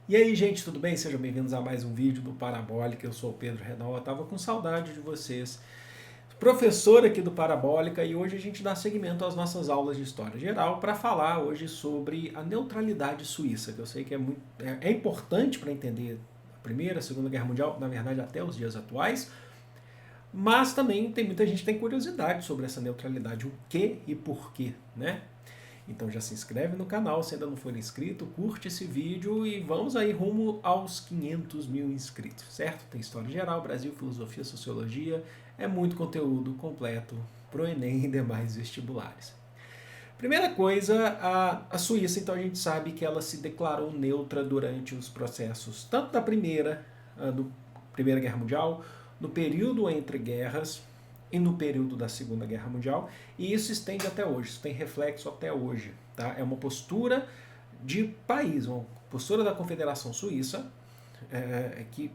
E aí, gente, tudo bem? Sejam bem-vindos a mais um vídeo do Parabólica. Eu sou o Pedro Renal, eu estava com saudade de vocês. Professor aqui do Parabólica, e hoje a gente dá seguimento às nossas aulas de História Geral para falar hoje sobre a neutralidade suíça, que eu sei que é importante para entender a Primeira, a Segunda Guerra Mundial, na verdade até os dias atuais, mas também tem muita gente que tem curiosidade sobre essa neutralidade, o que e por quê, né? Então já se inscreve no canal se ainda não for inscrito, curte esse vídeo e vamos aí rumo aos 500 mil inscritos, certo? Tem História Geral, Brasil, Filosofia, Sociologia, é muito conteúdo completo pro Enem e demais vestibulares. Primeira coisa, a Suíça, então a gente sabe que ela se declarou neutra durante os processos tanto da Primeira Guerra Mundial, no período entre guerras e no período da Segunda Guerra Mundial, e isso estende até hoje, isso tem reflexo até hoje. Tá? É uma postura de país, uma postura da Confederação Suíça que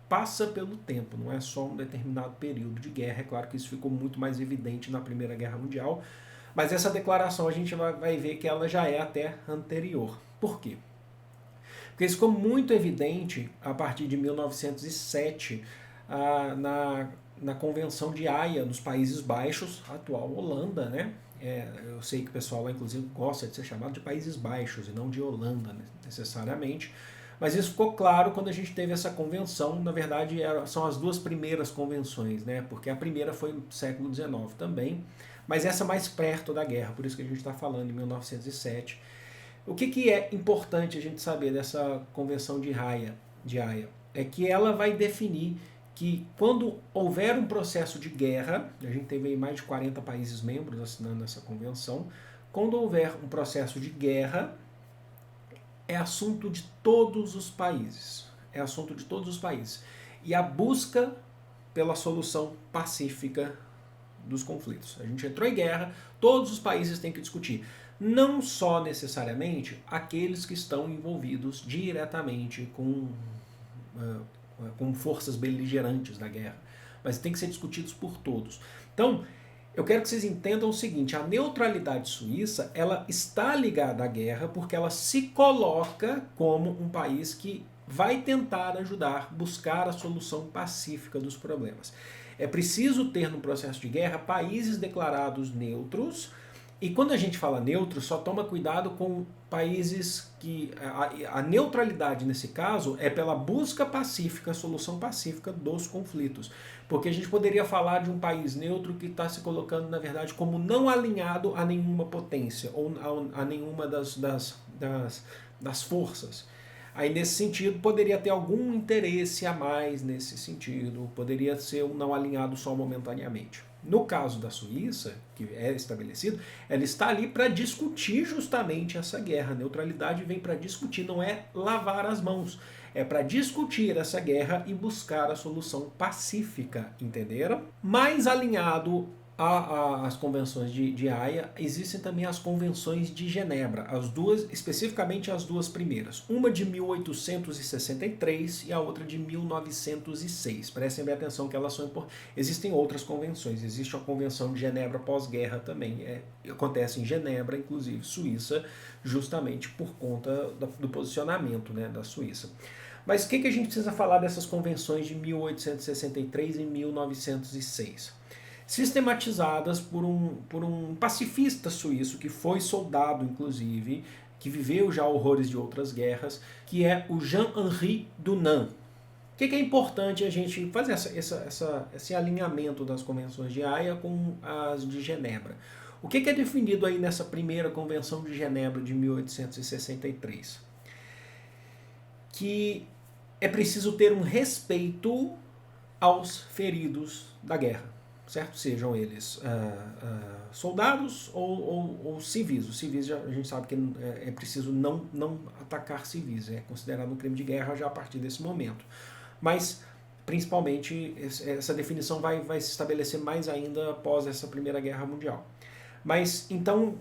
passa pelo tempo, não é só um determinado período de guerra. É claro que isso ficou muito mais evidente na Primeira Guerra Mundial, mas essa declaração a gente vai ver que ela já é até anterior. Por quê? Porque isso ficou muito evidente a partir de 1907, na Convenção de Haia, nos Países Baixos, atual Holanda, né? Eu sei que o pessoal lá, inclusive, gosta de ser chamado de Países Baixos e não de Holanda, necessariamente. Mas isso ficou claro quando a gente teve essa convenção. Na verdade, são as duas primeiras convenções, né? Porque a primeira foi no século XIX também, mas essa mais perto da guerra, por isso que a gente está falando em 1907. O que é importante a gente saber dessa convenção de Haia? É que ela vai definir que quando houver um processo de guerra, a gente teve aí mais de 40 países membros assinando essa convenção, quando houver um processo de guerra, é assunto de todos os países. É assunto de todos os países. E a busca pela solução pacífica dos conflitos. A gente entrou em guerra, todos os países têm que discutir. Não só necessariamente aqueles que estão envolvidos diretamente com forças beligerantes da guerra, mas tem que ser discutidos por todos. Então, eu quero que vocês entendam o seguinte: a neutralidade suíça ela está ligada à guerra porque ela se coloca como um país que vai tentar ajudar, buscar a solução pacífica dos problemas. É preciso ter no processo de guerra países declarados neutros. E quando a gente fala neutro, só toma cuidado com países que a neutralidade nesse caso é pela busca pacífica, solução pacífica dos conflitos. Porque a gente poderia falar de um país neutro que está se colocando, na verdade, como não alinhado a nenhuma potência ou a nenhuma das forças. Aí, nesse sentido, poderia ter algum interesse a mais nesse sentido, poderia ser um não alinhado só momentaneamente. No caso da Suíça, que é estabelecido, ela está ali para discutir justamente essa guerra. A neutralidade vem para discutir, não é lavar as mãos. É para discutir essa guerra e buscar a solução pacífica, entenderam? Mais alinhado às convenções de Haia, existem também as convenções de Genebra, as duas, especificamente as duas primeiras, uma de 1863 e a outra de 1906. Prestem bem atenção que elas são importantes. Existem outras convenções, existe a Convenção de Genebra pós-guerra também, acontece em Genebra, inclusive Suíça, justamente por conta do posicionamento, né, da Suíça. Mas o que a gente precisa falar dessas convenções de 1863 e 1906? Sistematizadas por um pacifista suíço que foi soldado, inclusive, que viveu já horrores de outras guerras, que é o Jean-Henri Dunant. O que é importante a gente fazer esse alinhamento das convenções de Haia com as de Genebra? O que é definido aí nessa primeira convenção de Genebra de 1863? Que é preciso ter um respeito aos feridos da guerra, certo? Sejam eles soldados ou civis. Os civis a gente sabe que é preciso não atacar civis, é considerado um crime de guerra já a partir desse momento. Mas, principalmente, essa definição vai se estabelecer mais ainda após essa Primeira Guerra Mundial. Mas, então,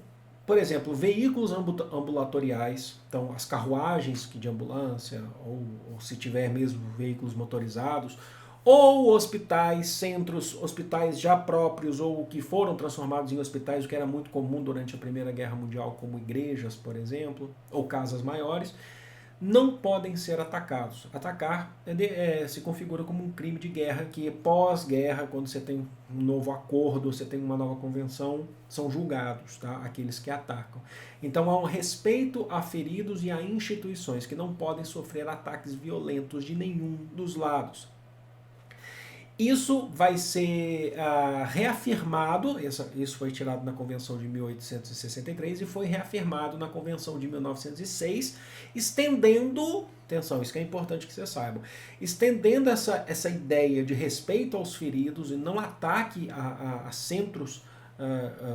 por exemplo, veículos ambulatoriais, então as carruagens de ambulância, ou se tiver mesmo veículos motorizados, ou hospitais, centros, hospitais já próprios ou que foram transformados em hospitais, o que era muito comum durante a Primeira Guerra Mundial, como igrejas, por exemplo, ou casas maiores, não podem ser atacados. Atacar se configura como um crime de guerra, que pós-guerra, quando você tem um novo acordo, você tem uma nova convenção, são julgados, tá? Aqueles que atacam. Então há um respeito a feridos e a instituições que não podem sofrer ataques violentos de nenhum dos lados. Isso vai ser reafirmado, isso foi tirado na Convenção de 1863 e foi reafirmado na Convenção de 1906, estendendo, atenção, isso que é importante que vocês saibam, estendendo essa ideia de respeito aos feridos e não ataque a centros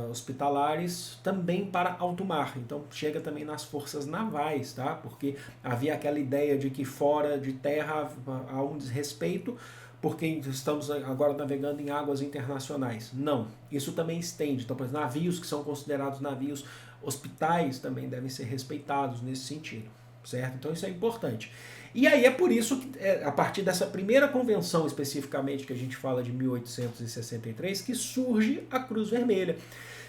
hospitalares também para alto mar. Então chega também nas forças navais, tá? Porque havia aquela ideia de que fora de terra há um desrespeito, porque estamos agora navegando em águas internacionais. Não, isso também estende. Então, por exemplo, navios que são considerados navios, hospitais também devem ser respeitados nesse sentido, certo? Então isso é importante. E aí é por isso que, a partir dessa primeira convenção especificamente, que a gente fala de 1863, que surge a Cruz Vermelha,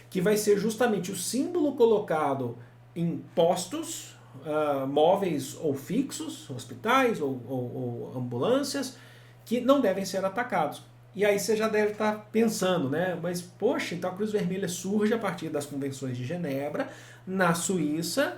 que vai ser justamente o símbolo colocado em postos móveis ou fixos, hospitais ou ambulâncias, que não devem ser atacados. E aí você já deve estar pensando, né? Mas, poxa, então a Cruz Vermelha surge a partir das convenções de Genebra, na Suíça,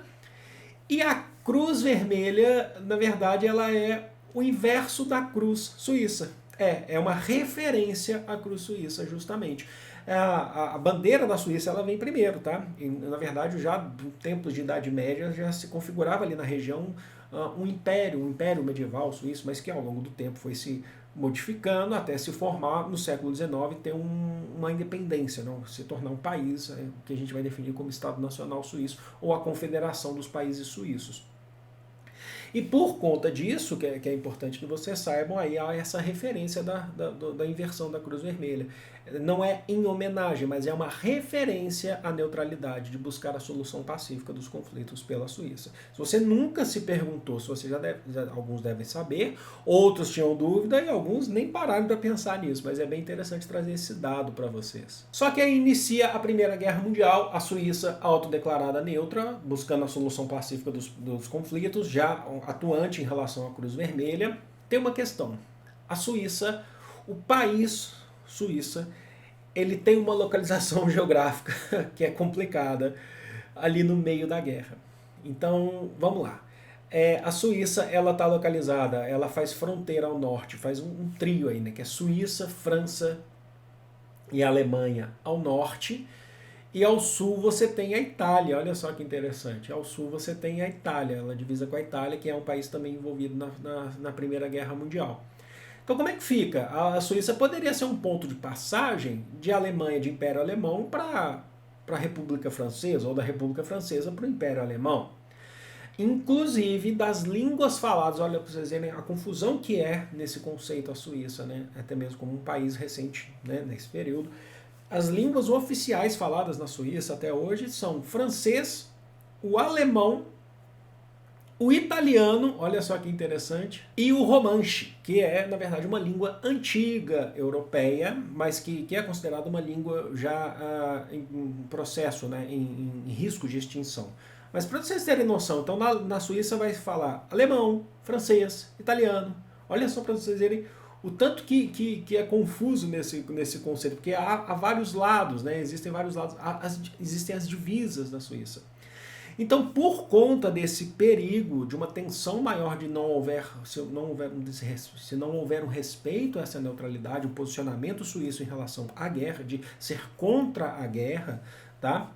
e a Cruz Vermelha, na verdade, ela é o inverso da Cruz Suíça. É uma referência à Cruz Suíça, justamente. A bandeira da Suíça ela vem primeiro, tá? E, na verdade, já em tempos de Idade Média já se configurava ali na região um império medieval suíço, mas que ao longo do tempo foi se modificando até se formar no século XIX e ter uma independência, não? Se tornar um país que a gente vai definir como Estado Nacional Suíço ou a Confederação dos Países Suíços. E por conta disso, que é importante que vocês saibam, aí há essa referência da inversão da Cruz Vermelha. Não é em homenagem, mas é uma referência à neutralidade, de buscar a solução pacífica dos conflitos pela Suíça. Se você nunca se perguntou, se você alguns devem saber, outros tinham dúvida e alguns nem pararam para pensar nisso, mas é bem interessante trazer esse dado para vocês. Só que aí inicia a Primeira Guerra Mundial, a Suíça autodeclarada neutra, buscando a solução pacífica dos conflitos, já atuante em relação à Cruz Vermelha. Tem uma questão. A Suíça, o país Suíça, ele tem uma localização geográfica que é complicada ali no meio da guerra. Então, vamos lá. A Suíça, ela está localizada, ela faz fronteira ao norte, faz um trio aí, né, que é Suíça, França e Alemanha ao norte, e ao sul você tem a Itália, olha só que interessante. Ao sul você tem a Itália, ela divisa com a Itália, que é um país também envolvido na Primeira Guerra Mundial. Então como é que fica? A Suíça poderia ser um ponto de passagem de Alemanha, de Império Alemão, para a República Francesa, ou da República Francesa para o Império Alemão. Inclusive das línguas faladas, olha para vocês verem a confusão que é nesse conceito a Suíça, né? Até mesmo como um país recente, né, nesse período. As línguas oficiais faladas na Suíça até hoje são o francês, o alemão, o italiano, olha só que interessante, e o romanche, que é, na verdade, uma língua antiga europeia, mas que é considerada uma língua já em processo, né, em risco de extinção. Mas para vocês terem noção, então na Suíça vai falar alemão, francês, italiano. Olha só para vocês verem o tanto que é confuso nesse conceito, porque há vários lados, né? Existem vários lados, existem as divisas da Suíça. Então, por conta desse perigo, de uma tensão maior de se não houver um respeito a essa neutralidade, o posicionamento suíço em relação à guerra, de ser contra a guerra, tá?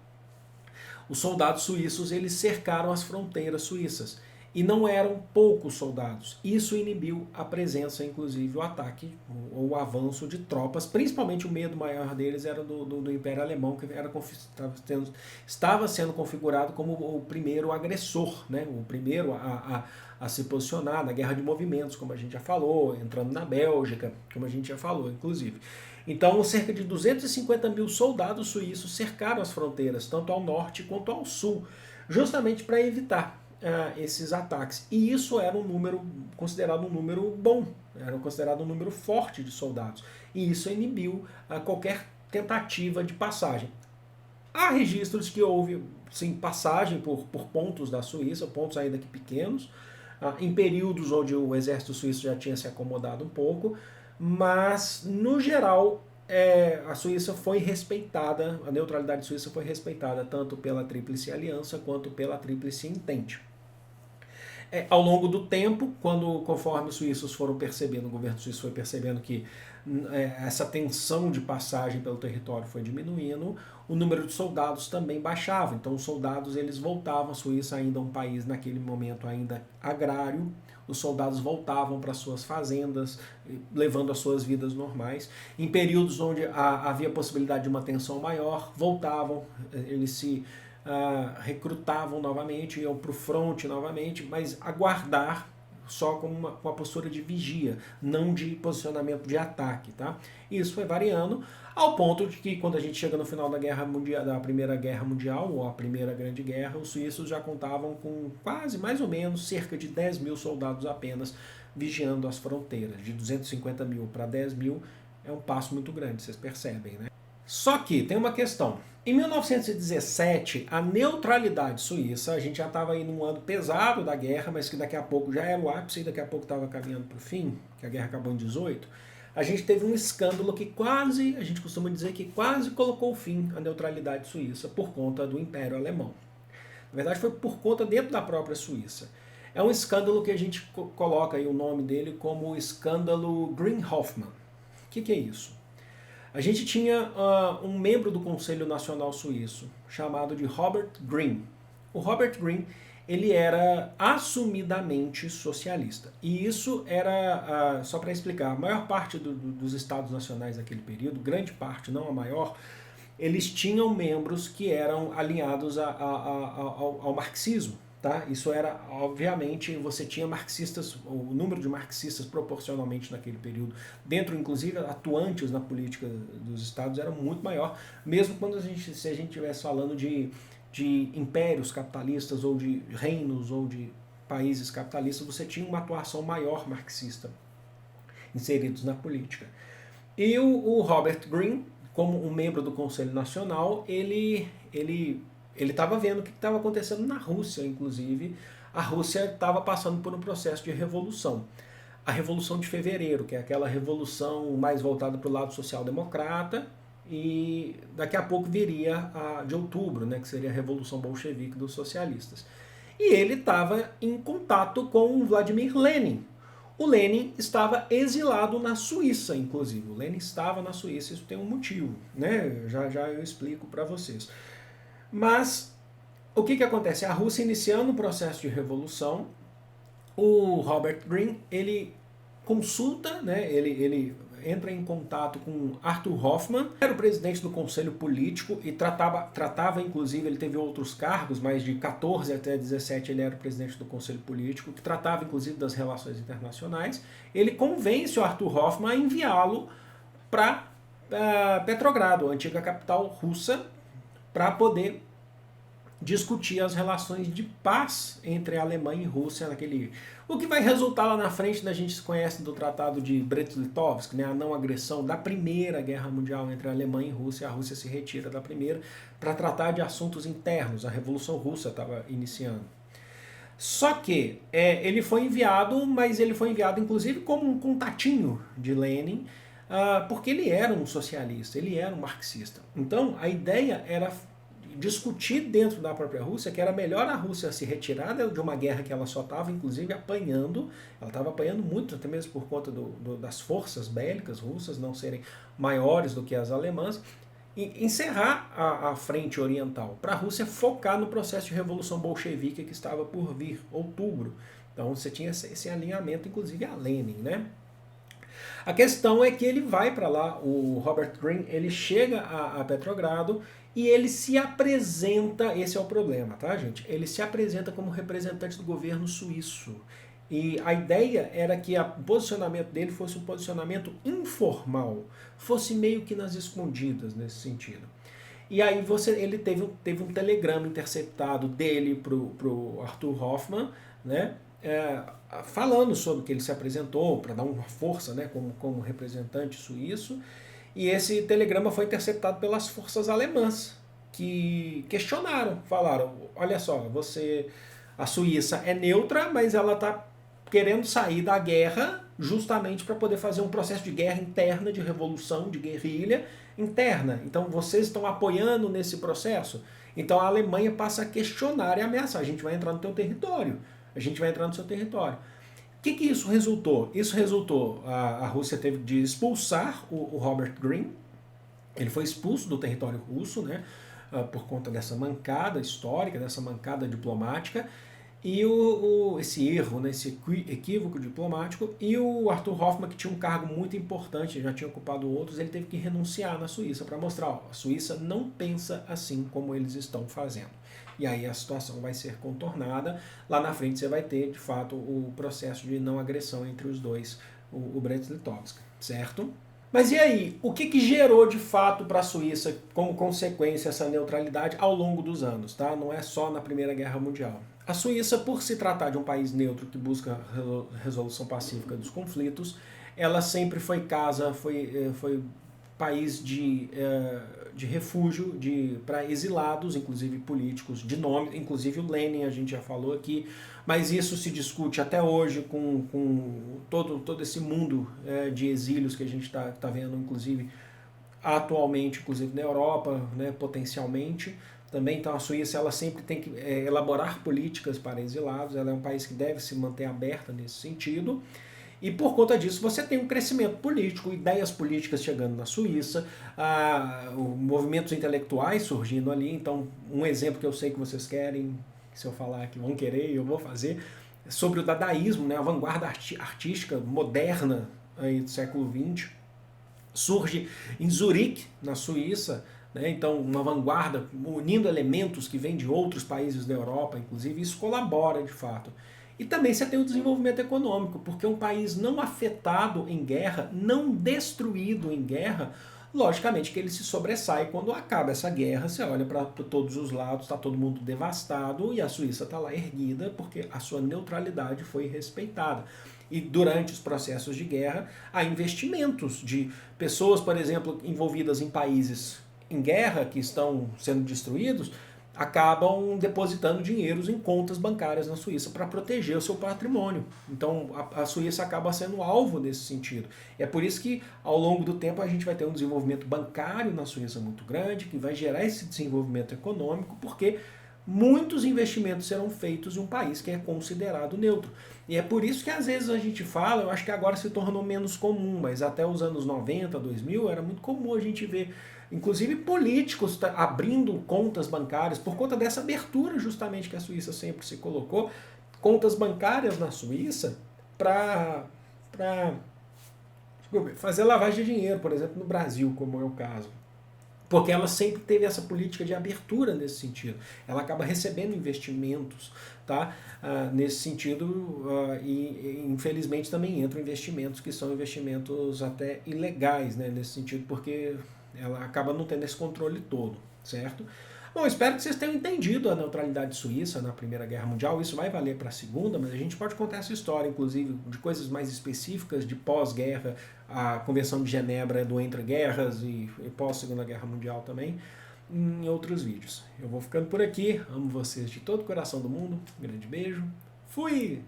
Os soldados suíços eles cercaram as fronteiras suíças. E não eram poucos soldados. Isso inibiu a presença, inclusive o ataque ou o avanço de tropas, principalmente o medo maior deles era do Império Alemão, que estava sendo configurado como o primeiro agressor, né? O primeiro a se posicionar na guerra de movimentos, como a gente já falou, entrando na Bélgica, como a gente já falou, inclusive. Então, cerca de 250 mil soldados suíços cercaram as fronteiras, tanto ao norte quanto ao sul, justamente para evitar esses ataques. E isso era considerado um número bom, era considerado um número forte de soldados. E isso inibiu qualquer tentativa de passagem. Há registros que houve sim, passagem por pontos da Suíça, pontos ainda que pequenos, em períodos onde o exército suíço já tinha se acomodado um pouco, mas no geral a Suíça foi respeitada, a neutralidade suíça foi respeitada tanto pela Tríplice Aliança quanto pela Tríplice Entente. Ao longo do tempo, conforme os suíços foram percebendo, o governo suíço foi percebendo que essa tensão de passagem pelo território foi diminuindo, o número de soldados também baixava. Então os soldados eles voltavam, a Suíça ainda um país naquele momento ainda agrário, os soldados voltavam para suas fazendas, levando as suas vidas normais. Em períodos onde havia possibilidade de uma tensão maior, voltavam, eles se recrutavam novamente, iam para o fronte novamente, mas aguardar só com a postura de vigia, não de posicionamento de ataque. Tá? Isso foi variando ao ponto de que quando a gente chega no final da Primeira Guerra Mundial, ou a Primeira Grande Guerra, os suíços já contavam com quase, mais ou menos, cerca de 10 mil soldados apenas vigiando as fronteiras. De 250 mil para 10 mil é um passo muito grande, vocês percebem, né? Só que tem uma questão. Em 1917, a neutralidade suíça, a gente já estava aí num ano pesado da guerra, mas que daqui a pouco já era o ápice e daqui a pouco estava caminhando para o fim, que a guerra acabou em 18, a gente teve um escândalo que quase, a gente costuma dizer que quase colocou fim à neutralidade suíça por conta do Império Alemão. Na verdade foi por conta dentro da própria Suíça. É um escândalo que a gente coloca aí o nome dele como o escândalo Green-Hoffmann. O que é isso? A gente tinha um membro do Conselho Nacional Suíço, chamado de Robert Greene. O Robert Greene, ele era assumidamente socialista. E isso era, só para explicar, a maior parte dos estados nacionais daquele período, grande parte, não a maior, eles tinham membros que eram alinhados ao marxismo. Tá? Isso era, obviamente, você tinha marxistas, o número de marxistas proporcionalmente naquele período, dentro inclusive atuantes na política dos estados, era muito maior, mesmo quando se a gente estivesse falando de impérios capitalistas, ou de reinos, ou de países capitalistas, você tinha uma atuação maior marxista inseridos na política. E o Robert Greene, como um membro do Conselho Nacional, ele estava vendo o que estava acontecendo na Rússia, inclusive. A Rússia estava passando por um processo de revolução. A Revolução de Fevereiro, que é aquela revolução mais voltada para o lado social-democrata, e daqui a pouco viria a de outubro, né, que seria a Revolução Bolchevique dos socialistas. E ele estava em contato com Vladimir Lenin. O Lenin estava exilado na Suíça, inclusive. O Lenin estava na Suíça, isso tem um motivo, né? Já eu explico para vocês. Mas o que acontece? A Rússia iniciando um processo de revolução, o Robert Greene, ele consulta, né, ele entra em contato com Arthur Hoffmann, era o presidente do Conselho Político e tratava inclusive, ele teve outros cargos, mas de 14 até 17 ele era o presidente do Conselho Político, que tratava inclusive das relações internacionais. Ele convence o Arthur Hoffmann a enviá-lo para Petrogrado, a antiga capital russa, para poder discutir as relações de paz entre a Alemanha e Rússia naquele... O que vai resultar lá na frente, a gente se conhece do Tratado de Brest-Litovsk, né, a não agressão da Primeira Guerra Mundial entre a Alemanha e Rússia. A Rússia se retira da Primeira para tratar de assuntos internos. A Revolução Russa estava iniciando. Só que ele foi enviado, mas ele foi enviado inclusive como um contatinho de Lenin, porque ele era um socialista, ele era um marxista. Então a ideia era discutir dentro da própria Rússia que era melhor a Rússia se retirar de uma guerra que ela só estava inclusive apanhando, ela estava apanhando muito, até mesmo por conta das forças bélicas russas não serem maiores do que as alemãs, e encerrar a frente oriental, para a Rússia focar no processo de revolução bolchevique que estava por vir, outubro. Então você tinha esse alinhamento inclusive a Lenin, né? A questão é que ele vai para lá, o Robert Greene, ele chega a Petrogrado e ele se apresenta, esse é o problema, tá, gente? Ele se apresenta como representante do governo suíço. E a ideia era que o posicionamento dele fosse um posicionamento informal, fosse meio que nas escondidas nesse sentido. E aí ele teve um telegrama interceptado dele pro Arthur Hoffmann, né? Falando sobre que ele se apresentou para dar uma força, né, como representante suíço, e esse telegrama foi interceptado pelas forças alemãs, que questionaram, falaram, olha só, você A Suíça é neutra, mas ela está querendo sair da guerra justamente para poder fazer um processo de guerra interna, de revolução, de guerrilha interna. Então vocês estão apoiando nesse processo? Então a Alemanha passa a questionar e ameaçar. A gente vai entrar no teu território. A gente vai entrar no seu território. O que isso resultou? Isso resultou, a Rússia teve de expulsar o Robert Greene. Ele foi expulso do território russo, né, por conta dessa mancada histórica, dessa mancada diplomática, e esse erro, né, esse equívoco diplomático, e o Arthur Hoffmann, que tinha um cargo muito importante, já tinha ocupado outros, ele teve que renunciar na Suíça para mostrar, ó, a Suíça não pensa assim como eles estão fazendo. E aí a situação vai ser contornada. Lá na frente você vai ter, de fato, o processo de não agressão entre os dois, o Brest-Litovsk, certo? Mas e aí, o que gerou de fato para a Suíça como consequência essa neutralidade ao longo dos anos, tá? Não é só na Primeira Guerra Mundial. A Suíça, por se tratar de um país neutro que busca resolução pacífica dos conflitos, ela sempre foi casa, foi país de refúgio para exilados, inclusive políticos de nome, inclusive o Lenin, a gente já falou aqui, mas isso se discute até hoje com todo esse mundo de exílios que a gente está vendo, inclusive atualmente, inclusive na Europa, né, potencialmente. Também, então, a Suíça ela sempre tem que elaborar políticas para exilados, ela é um país que deve se manter aberta nesse sentido. E por conta disso você tem um crescimento político, ideias políticas chegando na Suíça, movimentos intelectuais surgindo ali. Então, um exemplo que eu sei que vocês querem, se eu falar que vão querer, eu vou fazer, sobre o dadaísmo, né, a vanguarda artística moderna aí do século XX, surge em Zurique, na Suíça, né, então uma vanguarda unindo elementos que vêm de outros países da Europa, inclusive, isso colabora de fato. E também você tem o desenvolvimento econômico, porque um país não afetado em guerra, não destruído em guerra, logicamente que ele se sobressai quando acaba essa guerra. Você olha para todos os lados, está todo mundo devastado e a Suíça está lá erguida porque a sua neutralidade foi respeitada. E durante os processos de guerra há investimentos de pessoas, por exemplo, envolvidas em países em guerra que estão sendo destruídos, acabam depositando dinheiros em contas bancárias na Suíça para proteger o seu patrimônio. Então a Suíça acaba sendo alvo nesse sentido. É por isso que ao longo do tempo a gente vai ter um desenvolvimento bancário na Suíça muito grande, que vai gerar esse desenvolvimento econômico, porque muitos investimentos serão feitos em um país que é considerado neutro. E é por isso que às vezes a gente fala, eu acho que agora se tornou menos comum, mas até os anos 90, 2000, era muito comum a gente ver, inclusive políticos abrindo contas bancárias, por conta dessa abertura justamente que a Suíça sempre se colocou, contas bancárias na Suíça para fazer lavagem de dinheiro, por exemplo, no Brasil, como é o caso. Porque ela sempre teve essa política de abertura nesse sentido. Ela acaba recebendo investimentos, tá? Nesse sentido, e infelizmente também entram investimentos que são investimentos até ilegais, né? Nesse sentido, porque ela acaba não tendo esse controle todo, certo? Bom, espero que vocês tenham entendido a neutralidade suíça na Primeira Guerra Mundial. Isso vai valer para a Segunda, mas a gente pode contar essa história, inclusive, de coisas mais específicas, de pós-guerra, a Convenção de Genebra do Entre Guerras e pós-Segunda Guerra Mundial também, em outros vídeos. Eu vou ficando por aqui. Amo vocês de todo o coração do mundo. Um grande beijo. Fui!